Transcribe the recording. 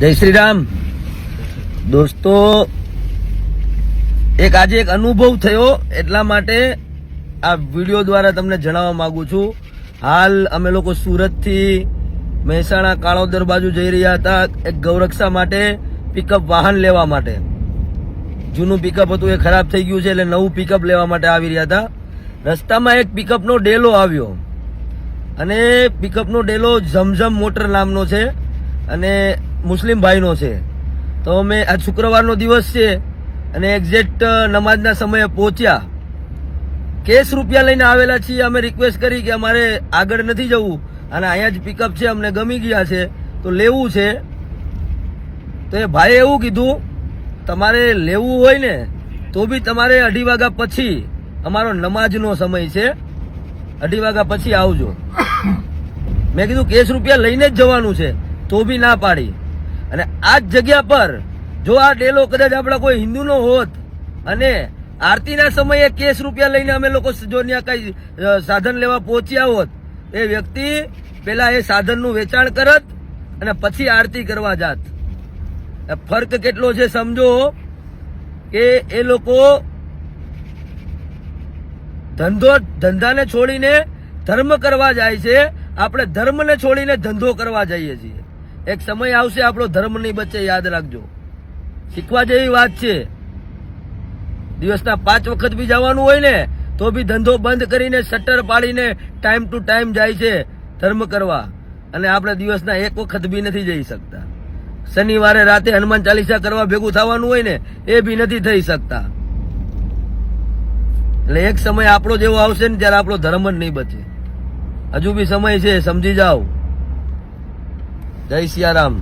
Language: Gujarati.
જય શ્રી રામ દોસ્તો, આજે એક અનુભવ થયો એટલા માટે આ વિડીયો દ્વારા તમને જણાવવા માંગુ છું. હાલ અમે લોકો સુરતથી મહેસાણા કાળોદર બાજુ જઈ રહ્યા હતા એક ગૌરક્ષા માટે, પિકઅપ વાહન લેવા માટે. જૂનું પિકઅપ હતું એ ખરાબ થઈ ગયું છે એટલે નવું પિકઅપ લેવા માટે આવી રહ્યા હતા. રસ્તામાં એક પિકઅપનો ડેલો આવ્યો અને પિકઅપનો ડેલો ઝમઝમ મોટર નામનો છે અને મુસ્લિમ ભાઈનો છે. તો અમે આ શુક્રવારનો દિવસ છે અને એક્ઝેક્ટ નમાજના સમયે પહોંચ્યા. કેશ રૂપિયા લઈને આવેલા છીએ. અમે રિક્વેસ્ટ કરી કે અમારે આગળ નથી જવું અને અહીંયા જ પિકઅપ છે, અમને ગમી ગયા છે તો લેવું છે. તો એ ભાઈએ એવું કીધું, તમારે લેવું હોય ને તો બી તમારે 2:30 વાગ્યા પછી, અમારો નમાજનો સમય છે, 2:30 વાગ્યા પછી આવજો. મેં કીધું કેશ રૂપિયા લઈને જ જવાનું છે તો બી ના પાડી. અને આ જ જગ્યા પર જો આ ડેલો કદાચ આપણા કોઈ હિન્દુનો હોત અને આરતીના સમયે કેશ રૂપિયા લઈને અમે લોકો જો ત્યાં કઈ સાધન લેવા પહોંચ્યા હોત, એ વ્યક્તિ પેલા એ સાધનનું વેચાણ કરત અને પછી આરતી કરવા જાત. ફર્ક કેટલો છે સમજો કે એ લોકો ધંધાને છોડીને ધર્મ કરવા જાય છે, આપણે ધર્મને છોડીને ધંધો કરવા જઈએ છીએ. એક સમય આવશે આપણો ધર્મ નહીં બચે, યાદ રાખજો. શીખવા જેવી વાત છે. દિવસના 5 વખત બી જવાનું હોય ને તો બી ધંધો બંધ કરીને શટર પાડીને ટાઈમ ટુ ટાઈમ જાય છે ધર્મ કરવા, અને આપણે દિવસના 1 વખત બી નથી જઈ શકતા. શનિવારે રાતે હનુમાન ચાલીસા કરવા ભેગું થવાનું હોય ને એ બી નથી થઈ શકતા. એટલે એક સમય આપણો જેવો આવશે ને ત્યારે આપણો ધર્મ જ નહીં બચે. હજુ બી સમય છે, સમજી જાઓ. જય સિયારામ.